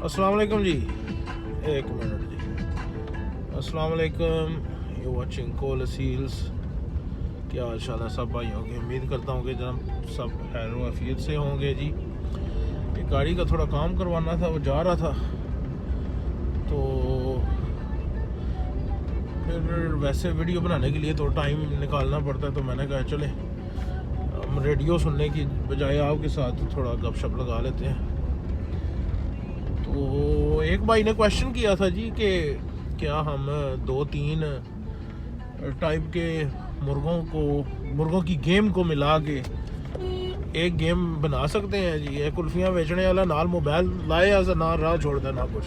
अस्सलाम वालेकुम जी, एक मिनट जी। अस्सलाम वालेकुम, यू वाचिंग कोल सील्स। क्या हाल है सब भाइयों की? उम्मीद करता हूँ कि जनाब सब खैर वफियत से होंगे जी। एक गाड़ी का थोड़ा काम करवाना था, वो जा रहा था तो फिर वैसे वीडियो बनाने के लिए तो टाइम निकालना पड़ता है, तो मैंने कहा चले हम रेडियो सुनने की बजाय आपके साथ थोड़ा गपशप लगा लेते हैं। तो एक भाई ने क्वेश्चन किया था जी कि क्या हम 2-3 टाइप के मुर्गों की गेम को मिला के एक गेम बना सकते हैं जी। एक कुल्फियाँ बेचने वाला नाल मोबाइल लाए या ना राह छोड़ दे ना कुछ।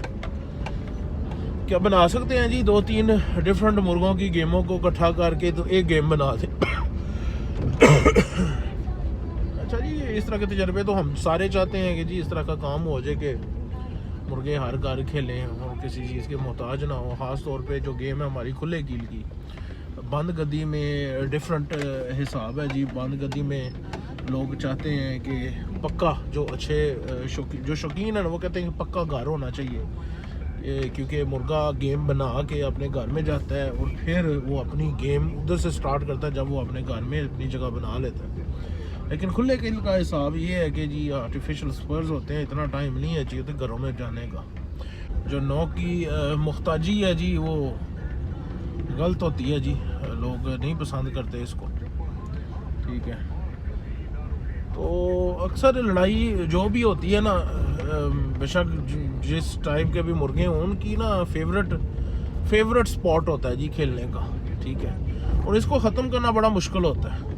क्या बना सकते हैं जी 2-3 डिफरेंट मुर्गों की गेमों को इकट्ठा करके तो एक गेम बना दे। अच्छा जी, इस तरह के तजर्बे तो हम सारे चाहते हैं कि जी इस तरह का काम हो जाए कि मुर्गे हर घर खेलें और किसी चीज़ के मोहताज ना हो। ख़ास तौर पे जो गेम है हमारी खुले कील की, बंद गद्दी में डिफरेंट हिसाब है जी। बंद गद्दी में लोग चाहते हैं कि पक्का जो अच्छे जो शौकीन है वो कहते हैं कि पक्का घर होना चाहिए, क्योंकि मुर्गा गेम बना के अपने घर में जाता है और फिर वो अपनी गेम उधर से स्टार्ट करता है जब वो अपने घर में अपनी जगह बना लेता है। लेकिन खुले किल का हिसाब ये है कि जी आर्टिफिशियल स्पर्स होते हैं, इतना टाइम नहीं है चाहिए घरों में जाने का। जो नौ की मुख्ताजी है जी वो गलत होती है जी, लोग नहीं पसंद करते इसको, ठीक है। तो अक्सर लड़ाई जो भी होती है ना, बेशक जिस टाइप के भी मुर्गे हों उनकी ना फेवरेट स्पॉट होता है जी खेलने का, ठीक है। और इसको ख़त्म करना बड़ा मुश्किल होता है।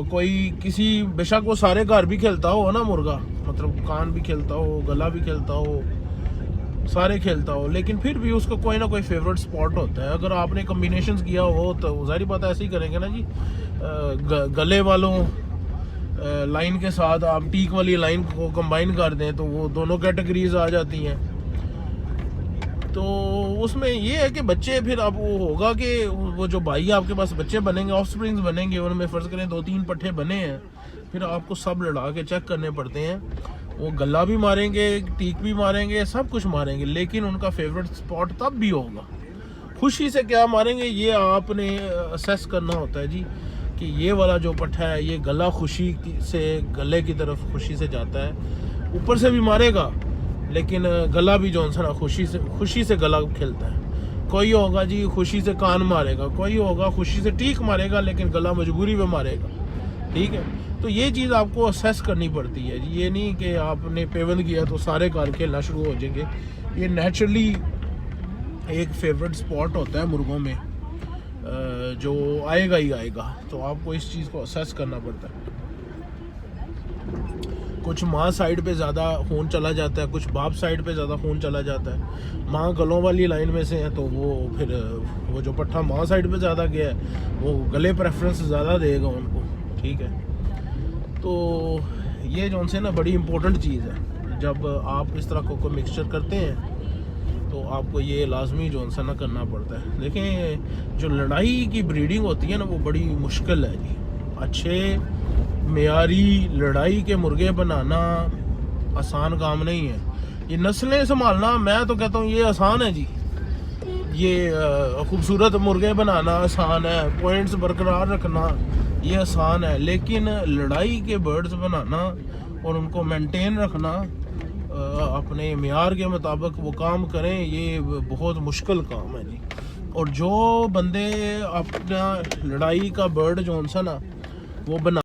कोई किसी बेशक वो सारे घर भी खेलता हो ना मुर्गा, मतलब कान भी खेलता हो, गला भी खेलता हो, सारे खेलता हो, लेकिन फिर भी उसका कोई ना कोई फेवरेट स्पॉट होता है। अगर आपने कॉम्बिनेशंस किया हो तो ज़ाहिर बात है ऐसे ही करेंगे ना जी। गले वालों लाइन के साथ आप टीक वाली लाइन को कंबाइन कर दें तो वो दोनों कैटेगरीज आ जाती हैं। तो उसमें ये है कि बच्चे फिर अब वो होगा कि वो जो भाई आपके पास बच्चे बनेंगे, ऑफस्प्रिंग्स बनेंगे, उनमें फ़र्ज़ करें 2-3 पट्ठे बने हैं, फिर आपको सब लड़ा के चेक करने पड़ते हैं। वो गला भी मारेंगे, टीक भी मारेंगे, सब कुछ मारेंगे, लेकिन उनका फेवरेट स्पॉट तब भी होगा। खुशी से क्या मारेंगे ये आपने असेस करना होता है जी, कि ये वाला जो पट्ठा है ये गला खुशी से गले की तरफ खुशी से जाता है, ऊपर से भी मारेगा लेकिन गला भी जो ना खुशी से गला खेलता है। कोई होगा जी खुशी से कान मारेगा, कोई होगा खुशी से टीक मारेगा लेकिन गला मजबूरी में मारेगा, ठीक है। तो ये चीज़ आपको असेस करनी पड़ती है जी। ये नहीं कि आपने पेवंद किया तो सारे कार खेलना शुरू हो जाएंगे। ये नेचुरली एक फेवरेट स्पॉट होता है मुर्गों में, जो आएगा ही आएगा। तो आपको इस चीज़ को असेस करना पड़ता है। कुछ माँ साइड पे ज़्यादा खून चला जाता है, कुछ बाप साइड पे ज़्यादा खून चला जाता है। माँ गलों वाली लाइन में से है तो वो जो पट्ठा माँ साइड पे ज़्यादा गया है वो गले प्रेफरेंस ज़्यादा देगा उनको, ठीक है। तो ये जो उनसे ना बड़ी इम्पोर्टेंट चीज़ है। जब आप इस तरह को मिक्सचर करते हैं तो आपको ये लाजमी जो उनसे ना करना पड़ता है। देखें जो लड़ाई की ब्रीडिंग होती है ना वो बड़ी मुश्किल है जी। अच्छे मेयारी लड़ाई के मुर्गे बनाना आसान काम नहीं है। ये नस्लें संभालना मैं तो कहता हूँ ये आसान है जी। ये खूबसूरत मुर्गे बनाना आसान है, पॉइंट्स बरकरार रखना ये आसान है, लेकिन लड़ाई के बर्ड्स बनाना और उनको मेंटेन रखना अपने मेयार के मुताबिक वो काम करें, ये बहुत मुश्किल काम है जी। और जो बंदे अपना लड़ाई का बर्ड जो सा ना वो बना